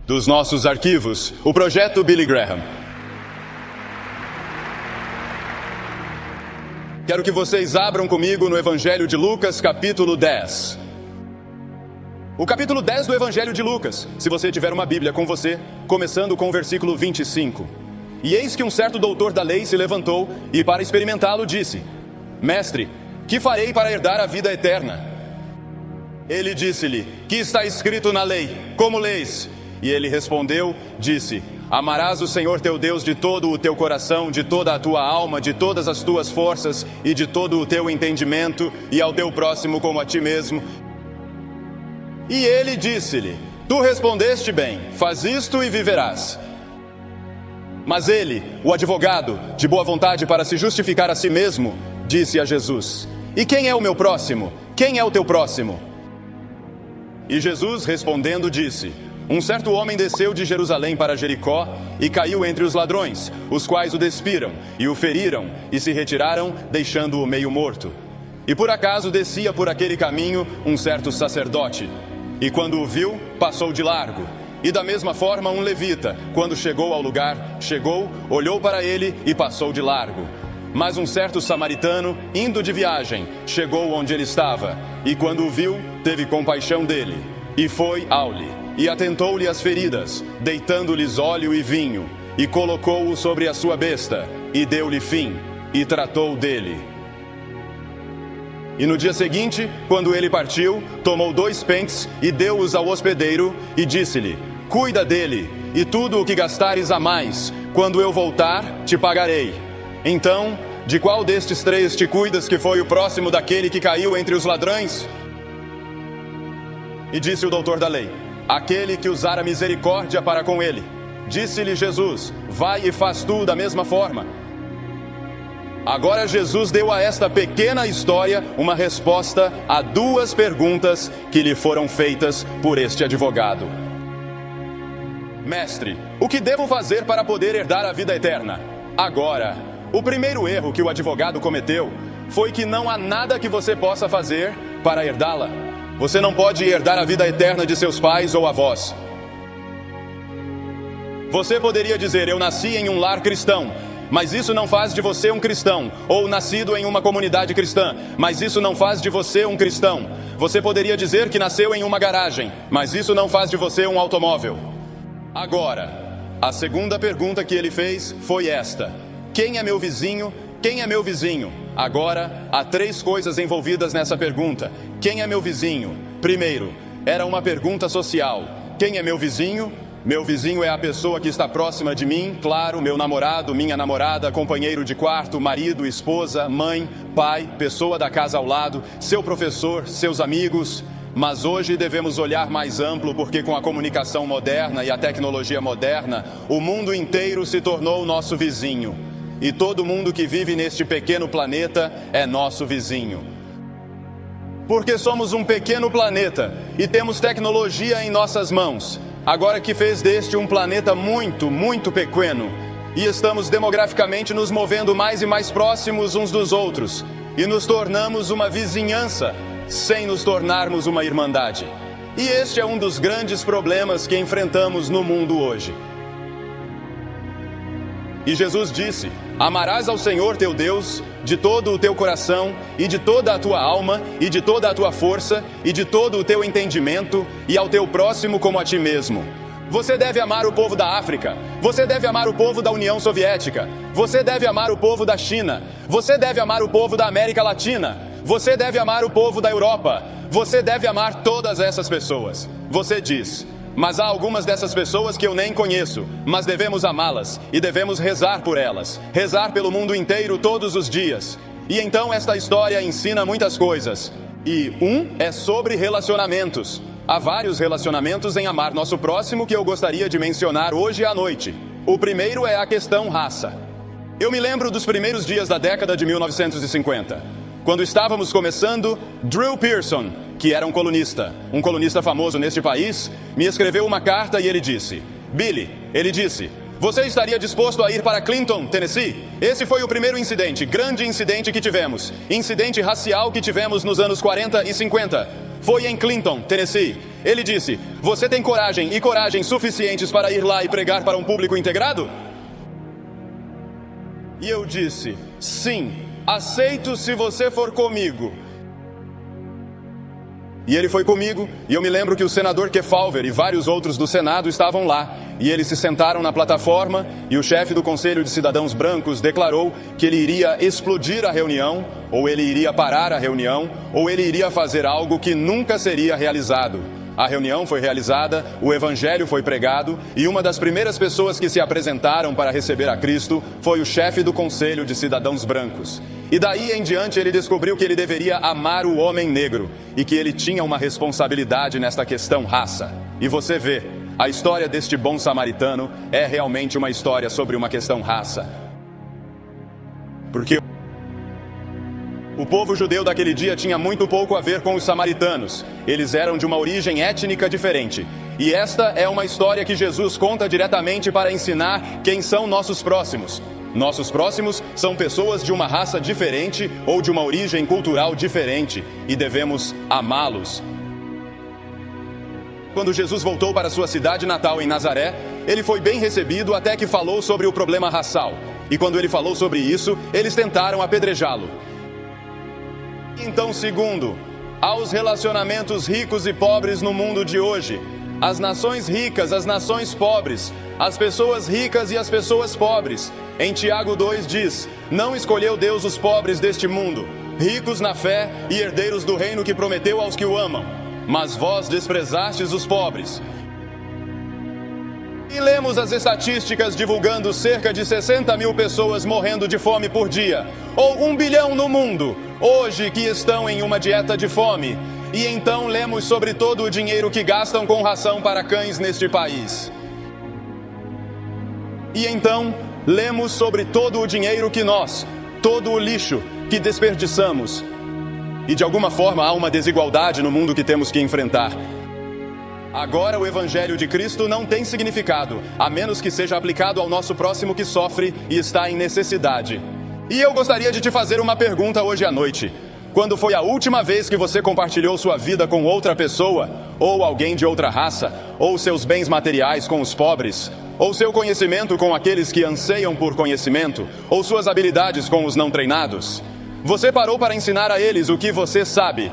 dos nossos arquivos, o projeto Billy Graham. Quero que vocês abram comigo no Evangelho de Lucas, capítulo 10. O capítulo 10 do Evangelho de Lucas, se você tiver uma Bíblia com você, começando com o versículo 25. E eis que um certo doutor da lei se levantou e, para experimentá-lo, disse: Mestre, que farei para herdar a vida eterna? Ele disse-lhe: Que está escrito na lei? Como leis? E ele respondeu, disse: Amarás o Senhor teu Deus de todo o teu coração, de toda a tua alma, de todas as tuas forças e de todo o teu entendimento, e ao teu próximo como a ti mesmo. E ele disse-lhe: Tu respondeste bem, faz isto e viverás. Mas ele, o advogado, de boa vontade para se justificar a si mesmo, disse a Jesus: E quem é o meu próximo? Quem é o teu próximo? E Jesus respondendo disse: Um certo homem desceu de Jerusalém para Jericó e caiu entre os ladrões, os quais o despiram e o feriram e se retiraram, deixando-o meio morto. E por acaso descia por aquele caminho um certo sacerdote, e quando o viu, passou de largo. E da mesma forma um levita, quando chegou ao lugar, olhou para ele e passou de largo. Mas um certo samaritano, indo de viagem, chegou onde ele estava, e quando o viu, teve compaixão dele, e foi ao-lhe, e atentou-lhe as feridas, deitando-lhes óleo e vinho, e colocou-o sobre a sua besta, e deu-lhe fim, e tratou dele. E no dia seguinte, quando ele partiu, tomou 2 pentes, e deu-os ao hospedeiro, e disse-lhe: Cuida dele, e tudo o que gastares a mais, quando eu voltar, te pagarei. Então, de qual destes 3 te cuidas que foi o próximo daquele que caiu entre os ladrões? E disse o doutor da lei: Aquele que usara misericórdia para com ele. Disse-lhe Jesus: Vai e faz tu da mesma forma. Agora Jesus deu a esta pequena história uma resposta a 2 perguntas que lhe foram feitas por este advogado. Mestre, o que devo fazer para poder herdar a vida eterna? Agora, o primeiro erro que o advogado cometeu foi que não há nada que você possa fazer para herdá-la. Você não pode herdar a vida eterna de seus pais ou avós. Você poderia dizer: eu nasci em um lar cristão, mas isso não faz de você um cristão. Ou nascido em uma comunidade cristã, mas isso não faz de você um cristão. Você poderia dizer que nasceu em uma garagem, mas isso não faz de você um automóvel. Agora, a segunda pergunta que ele fez foi esta: quem é meu vizinho? Quem é meu vizinho? Agora, há 3 coisas envolvidas nessa pergunta. Quem é meu vizinho? Primeiro, era uma pergunta social. Quem é meu vizinho? Meu vizinho é a pessoa que está próxima de mim, claro, meu namorado, minha namorada, companheiro de quarto, marido, esposa, mãe, pai, pessoa da casa ao lado, seu professor, seus amigos. Mas hoje devemos olhar mais amplo, porque com a comunicação moderna e a tecnologia moderna, o mundo inteiro se tornou nosso vizinho. E todo mundo que vive neste pequeno planeta é nosso vizinho. Porque somos um pequeno planeta e temos tecnologia em nossas mãos. Agora que fez deste um planeta muito, muito pequeno. E estamos demograficamente nos movendo mais e mais próximos uns dos outros. E nos tornamos uma vizinhança, sem nos tornarmos uma irmandade. E este é um dos grandes problemas que enfrentamos no mundo hoje. E Jesus disse: Amarás ao Senhor teu Deus de todo o teu coração, e de toda a tua alma, e de toda a tua força, e de todo o teu entendimento, e ao teu próximo como a ti mesmo. Você deve amar o povo da África, você deve amar o povo da União Soviética, você deve amar o povo da China, você deve amar o povo da América Latina, você deve amar o povo da Europa, você deve amar todas essas pessoas. Você diz: Mas há algumas dessas pessoas que eu nem conheço, mas devemos amá-las e devemos rezar por elas, rezar pelo mundo inteiro todos os dias. E então esta história ensina muitas coisas. E é sobre relacionamentos. Há vários relacionamentos em amar nosso próximo que eu gostaria de mencionar hoje à noite. O primeiro é a questão raça. Eu me lembro dos primeiros dias da década de 1950. Quando estávamos começando, Drew Pearson, que era um colunista famoso neste país, me escreveu uma carta e ele disse: Billy, ele disse, você estaria disposto a ir para Clinton, Tennessee? Esse foi o primeiro incidente, grande incidente que tivemos, incidente racial que tivemos nos anos 40 e 50. Foi em Clinton, Tennessee. Ele disse: você tem coragem e coragem suficientes para ir lá e pregar para um público integrado? E eu disse: sim, aceito se você for comigo. E ele foi comigo, e eu me lembro que o senador Kefauver e vários outros do Senado estavam lá. E eles se sentaram na plataforma, e o chefe do Conselho de Cidadãos Brancos declarou que ele iria explodir a reunião, ou ele iria parar a reunião, ou ele iria fazer algo que nunca seria realizado. A reunião foi realizada, o evangelho foi pregado, e uma das primeiras pessoas que se apresentaram para receber a Cristo foi o chefe do Conselho de Cidadãos Brancos. E daí em diante ele descobriu que ele deveria amar o homem negro, e que ele tinha uma responsabilidade nesta questão raça. E você vê, a história deste bom samaritano é realmente uma história sobre uma questão raça. Porque o povo judeu daquele dia tinha muito pouco a ver com os samaritanos. Eles eram de uma origem étnica diferente. E esta é uma história que Jesus conta diretamente para ensinar quem são nossos próximos. Nossos próximos são pessoas de uma raça diferente ou de uma origem cultural diferente, e devemos amá-los. Quando Jesus voltou para sua cidade natal em Nazaré, ele foi bem recebido até que falou sobre o problema racial. E quando ele falou sobre isso, eles tentaram apedrejá-lo. Então, segundo, aos relacionamentos ricos e pobres no mundo de hoje, as nações ricas, as nações pobres, as pessoas ricas e as pessoas pobres. Em Tiago 2 diz: não escolheu Deus os pobres deste mundo, ricos na fé e herdeiros do reino que prometeu aos que o amam. Mas vós desprezastes os pobres. E lemos as estatísticas divulgando cerca de 60 mil pessoas morrendo de fome por dia, ou 1 bilhão no mundo, hoje, que estão em uma dieta de fome. E então lemos sobre todo o dinheiro que gastam com ração para cães neste país. E então lemos sobre todo o dinheiro que nós, todo o lixo que desperdiçamos. E de alguma forma há uma desigualdade no mundo que temos que enfrentar. Agora o Evangelho de Cristo não tem significado, a menos que seja aplicado ao nosso próximo que sofre e está em necessidade. E eu gostaria de te fazer uma pergunta hoje à noite. Quando foi a última vez que você compartilhou sua vida com outra pessoa, ou alguém de outra raça, ou seus bens materiais com os pobres, ou seu conhecimento com aqueles que anseiam por conhecimento, ou suas habilidades com os não treinados? Você parou para ensinar a eles o que você sabe,